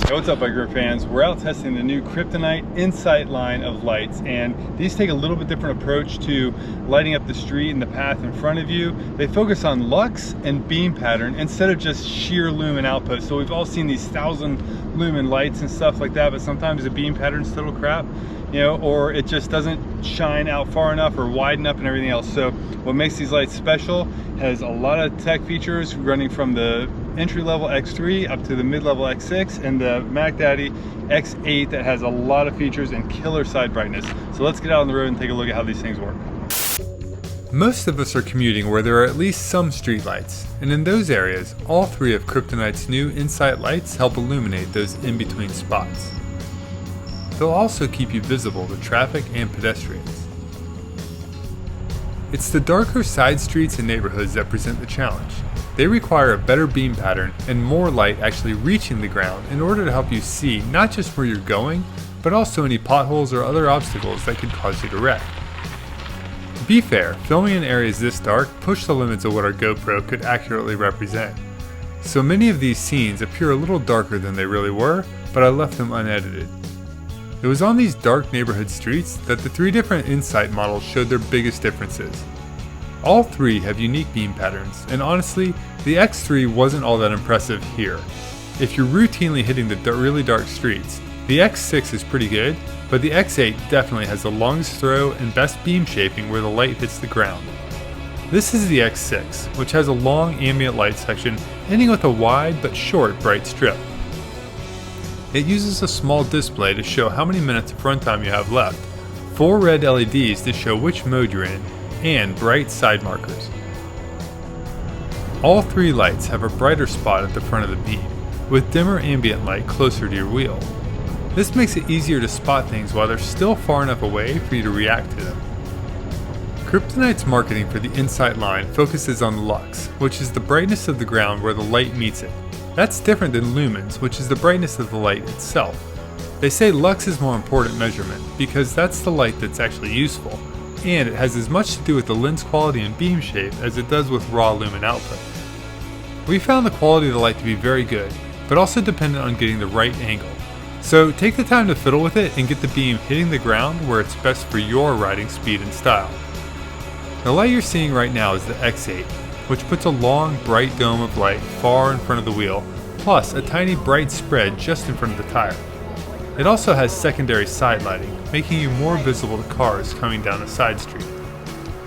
Hey, what's up, BikeRumor fans? We're out testing the new Kryptonite Incite line of lights, and these take a little bit different approach to lighting up the street and the path in front of you. They focus on lux and beam pattern instead of just sheer lumen output. So we've all seen these 1,000 lumen lights and stuff like that, but sometimes the beam pattern's total crap, you know, or it just doesn't shine out far enough or widen up and everything else. So what makes these lights special has a lot of tech features running from the entry-level X3 up to the mid-level X6 and the Mac Daddy X8 that has a lot of features and killer side brightness. So let's get out on the road and take a look at how these things work. Most of us are commuting where there are at least some street lights, and in those areas, all three of Kryptonite's new Incite lights help illuminate those in-between spots. They'll also keep you visible to traffic and pedestrians. It's the darker side streets and neighborhoods that present the challenge. They require a better beam pattern and more light actually reaching the ground in order to help you see not just where you're going, but also any potholes or other obstacles that could cause you to wreck. To be fair, filming in areas this dark pushed the limits of what our GoPro could accurately represent. So many of these scenes appear a little darker than they really were, but I left them unedited. It was on these dark neighborhood streets that the three different Incite models showed their biggest differences. All three have unique beam patterns, and honestly, the X3 wasn't all that impressive here. If you're routinely hitting the really dark streets, the X6 is pretty good, but the X8 definitely has the longest throw and best beam shaping where the light hits the ground. This is the X6, which has a long ambient light section ending with a wide but short bright strip. It uses a small display to show how many minutes of runtime you have left, 4 red LEDs to show which mode you're in, and bright side markers. All three lights have a brighter spot at the front of the beam, with dimmer ambient light closer to your wheel. This makes it easier to spot things while they're still far enough away for you to react to them. Kryptonite's marketing for the Incite line focuses on lux, which is the brightness of the ground where the light meets it. That's different than lumens, which is the brightness of the light itself. They say lux is more important measurement because that's the light that's actually useful, and it has as much to do with the lens quality and beam shape as it does with raw lumen output. We found the quality of the light to be very good, but also dependent on getting the right angle. So take the time to fiddle with it and get the beam hitting the ground where it's best for your riding speed and style. The light you're seeing right now is the X8, which puts a long, bright dome of light far in front of the wheel, plus a tiny bright spread just in front of the tire. It also has secondary side lighting, making you more visible to cars coming down a side street.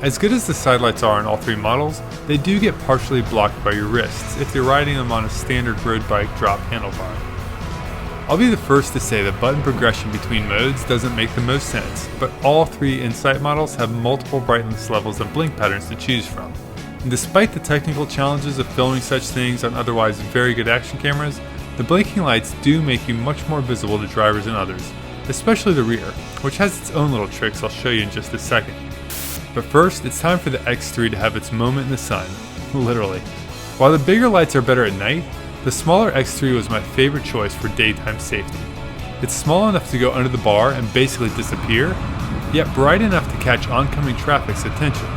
As good as the side lights are on all three models, they do get partially blocked by your wrists if you're riding them on a standard road bike drop handlebar. I'll be the first to say that button progression between modes doesn't make the most sense, but all three Incite models have multiple brightness levels and blink patterns to choose from. And despite the technical challenges of filming such things on otherwise very good action cameras, the blinking lights do make you much more visible to drivers and others, especially the rear, which has its own little tricks I'll show you in just a second. But first, it's time for the X3 to have its moment in the sun, literally. While the bigger lights are better at night, the smaller X3 was my favorite choice for daytime safety. It's small enough to go under the bar and basically disappear, yet bright enough to catch oncoming traffic's attention.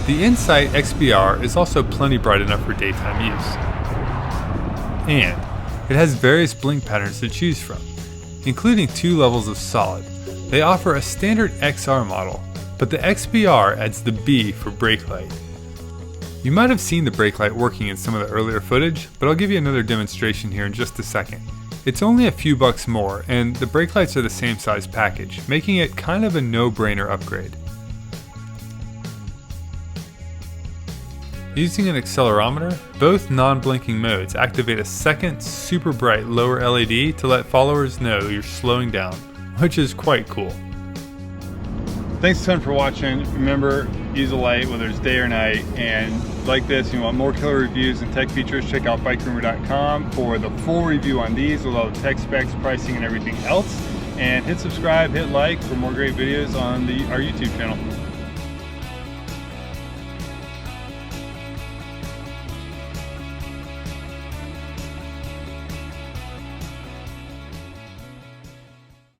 The Incite XBR is also plenty bright enough for daytime use. And it has various blink patterns to choose from, including 2 levels of solid. They offer a standard XR model, but the XBR adds the B for brake light. You might have seen the brake light working in some of the earlier footage, but I'll give you another demonstration here in just a second. It's only a few bucks more, and the brake lights are the same size package, making it kind of a no-brainer upgrade. Using an accelerometer, both non-blinking modes activate a second super bright lower LED to let followers know you're slowing down, which is quite cool. Thanks a ton for watching. Remember, use a light whether it's day or night, and like this, you want more killer reviews and tech features, check out BikeRumor.com for the full review on these with all the tech specs, pricing, and everything else. And hit subscribe, hit like for more great videos on our YouTube channel.